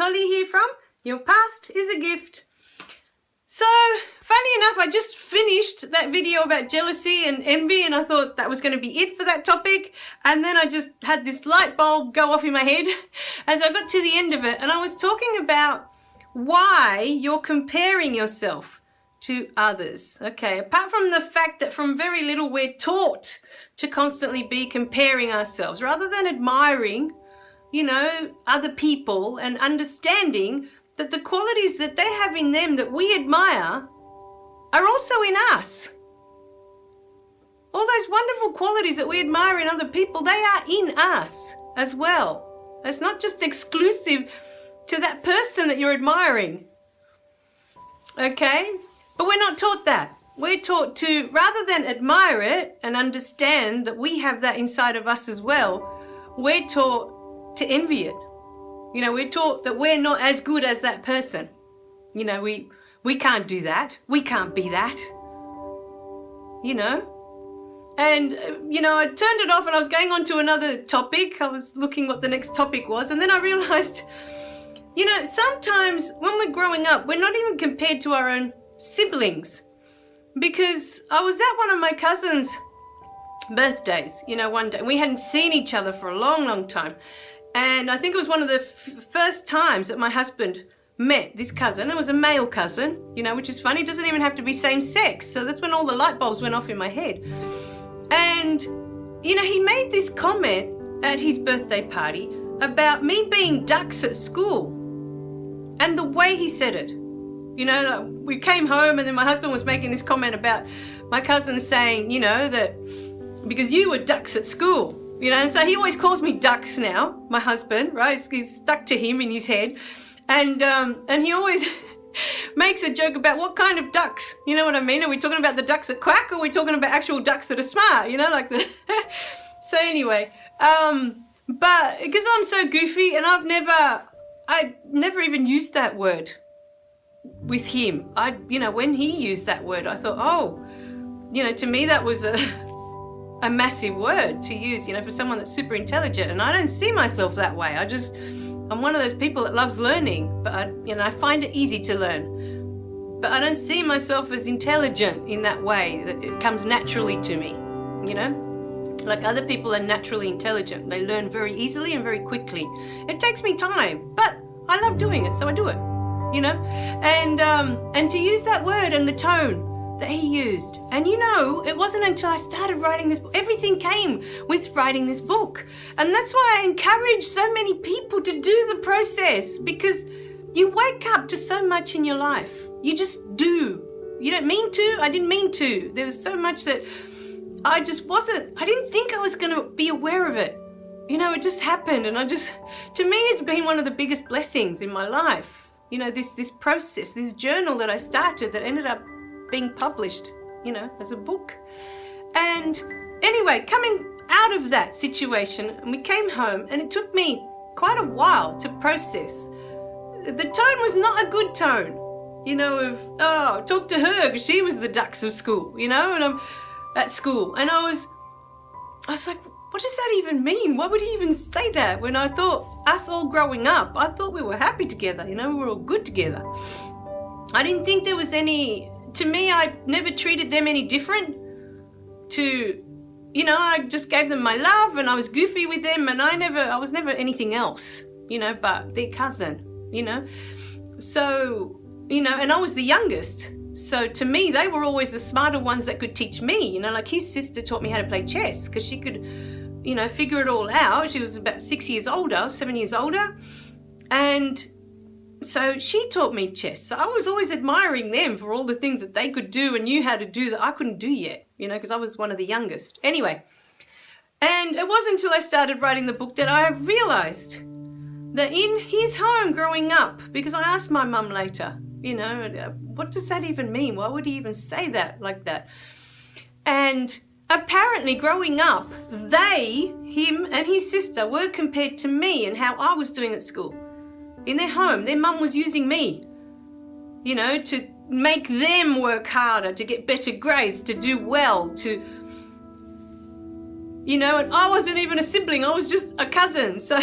Holly here from Your Past is a Gift. So, funny enough, I just finished that video about jealousy and envy, and I thought that was going to be it for that topic. And then I just had this light bulb go off in my head as I got to the end of it. And I was talking about why you're comparing yourself to others. Okay, apart from the fact that from very little we're taught to constantly be comparing ourselves rather than admiring, other people and understanding that the qualities that they have in them that we admire are also in us. All those wonderful qualities that we admire in other people, they are in us as well. It's not just exclusive to that person that you're admiring. Okay? But we're not taught that. We're taught to, rather than admire it and understand that we have that inside of us as well, we're taught to envy it. We're taught that we're not as good as that person. We can't do that. We can't be that. And, I turned it off and I was going on to another topic. I was looking what the next topic was. And then I realized, sometimes when we're growing up, we're not even compared to our own siblings. Because I was at one of my cousin's birthdays, one day. We hadn't seen each other for a long, long time. And I think it was one of the first times that my husband met this cousin. It was a male cousin, which is funny. It doesn't even have to be same sex. So that's when all the light bulbs went off in my head. And, he made this comment at his birthday party about me being ducks at school. And the way he said it. We came home and then my husband was making this comment about my cousin saying, that because you were ducks at school. And so he always calls me Ducks now, my husband, right? He's stuck to him in his head. And he always makes a joke about what kind of ducks, you know what I mean? Are we talking about the ducks that quack or are we talking about actual ducks that are smart, So anyway, but because I'm so goofy and I never even used that word with him. When he used that word, I thought, to me that was a massive word to use, for someone that's super intelligent. And I don't see myself that way. I'm one of those people that loves learning, but I find it easy to learn. But I don't see myself as intelligent in that way, that it comes naturally to me, Like other people are naturally intelligent. They learn very easily and very quickly. It takes me time, but I love doing it, so I do it, And to use that word and the tone that he used. And it wasn't until I started writing this book, everything came with writing this book. And that's why I encourage so many people to do the process, because you wake up to so much in your life. You just do. You don't mean to. I didn't mean to. There was so much that I didn't think I was going to be aware of it. It just happened. And to me, it's been one of the biggest blessings in my life. This process, this journal that I started that ended up being published, as a book. And anyway, coming out of that situation, and we came home, and it took me quite a while to process. The tone was not a good tone, talk to her because she was the ducks of school, and I'm at school. And I was like, what does that even mean? Why would he even say that? When I thought us all growing up, I thought we were happy together, we were all good together. I didn't think there was to me, I never treated them any different I just gave them my love and I was goofy with them and I was never anything else, but their cousin, So, and I was the youngest. So to me, they were always the smarter ones that could teach me, like his sister taught me how to play chess because she could, figure it all out. She was about 7 years older. And so she taught me chess. So I was always admiring them for all the things that they could do and knew how to do that I couldn't do yet, because I was one of the youngest. Anyway, and it wasn't until I started writing the book that I realized that in his home growing up, because I asked my mum later, what does that even mean? Why would he even say that like that? And apparently growing up, him and his sister were compared to me and how I was doing at school. In their home, their mum was using me, to make them work harder, to get better grades, to do well, You know, and I wasn't even a sibling, I was just a cousin. So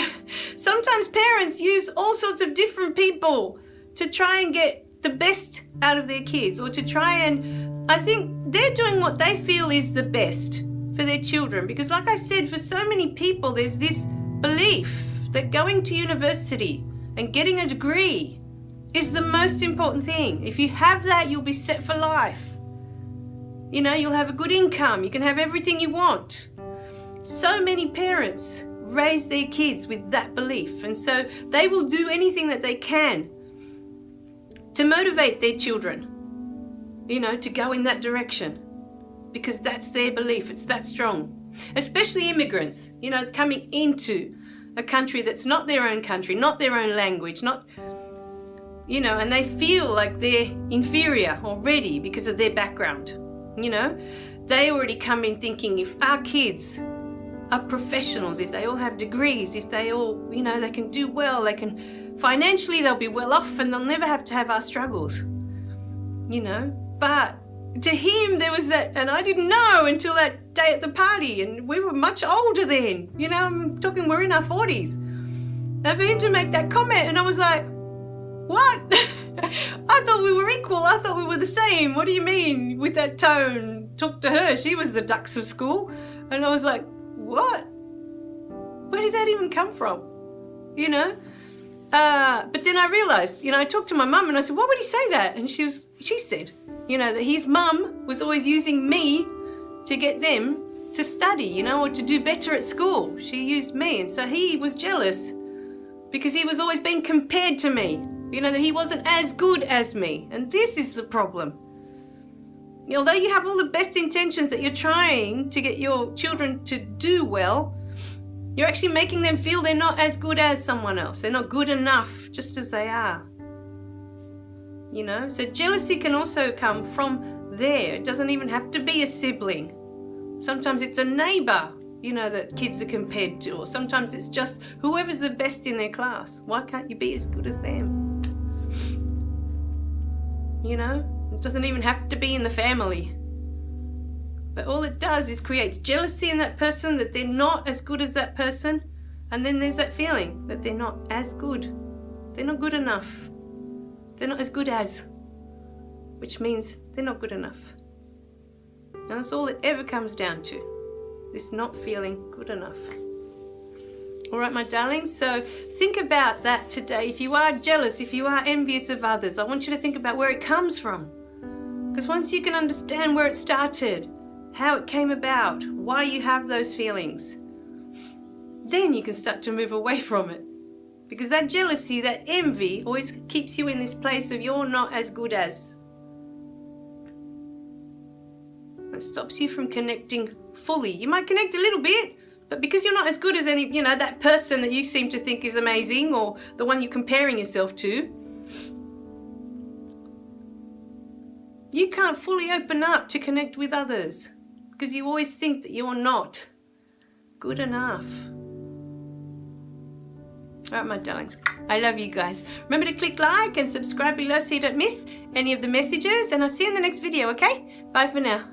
sometimes parents use all sorts of different people to try and get the best out of their kids, or to try and, I think they're doing what they feel is the best for their children. Because like I said, for so many people, there's this belief that going to university and getting a degree is the most important thing. If you have that, you'll be set for life. You know, you'll have a good income, you can have everything you want. So many parents raise their kids with that belief, and so they will do anything that they can to motivate their children, you know, to go in that direction, because that's their belief, it's that strong. Especially immigrants, you know, coming into a country that's not their own country, not their own language, not, you know, and they feel like they're inferior already because of their background. You know, they already come in thinking, if our kids are professionals, if they all have degrees, if they all, you know, they can do well, they can, financially they'll be well off and they'll never have to have our struggles, you know. But to him there was that, and I didn't know until that day at the party, and we were much older then, you know, I'm talking, we're in our 40s. And for him to make that comment, and I was like, what? I thought we were equal, I thought we were the same. What do you mean? With that tone, talk to her, she was the dux of school. And I was like, what? Where did that even come from? You know? But then I realized, you know, I talked to my mum and I said, why would he say that? And she said, you know, that his mum was always using me to get them to study, you know, or to do better at school. She used me, and so he was jealous because he was always being compared to me, you know, that he wasn't as good as me. And this is the problem. Although you have all the best intentions that you're trying to get your children to do well, you're actually making them feel they're not as good as someone else. They're not good enough just as they are. You know, so jealousy can also come from there. It doesn't even have to be a sibling. Sometimes it's a neighbor, you know, that kids are compared to, or sometimes it's just whoever's the best in their class. Why can't you be as good as them? You know, it doesn't even have to be in the family. But all it does is creates jealousy in that person, that they're not as good as that person. And then there's that feeling that they're not as good. They're not good enough. They're not as good as, which means they're not good enough. And that's all it ever comes down to, this not feeling good enough. All right, my darlings, so think about that today. If you are jealous, if you are envious of others, I want you to think about where it comes from. Because once you can understand where it started, how it came about, why you have those feelings, then you can start to move away from it. Because that jealousy, that envy, always keeps you in this place of you're not as good as. It stops you from connecting fully. You might connect a little bit, but because you're not as good as any, you know, that person that you seem to think is amazing, or the one you're comparing yourself to, you can't fully open up to connect with others because you always think that you're not good enough. All right, my darlings, I love you guys. Remember to click like and subscribe below so you don't miss any of the messages, and I'll see you in the next video, okay? Bye for now.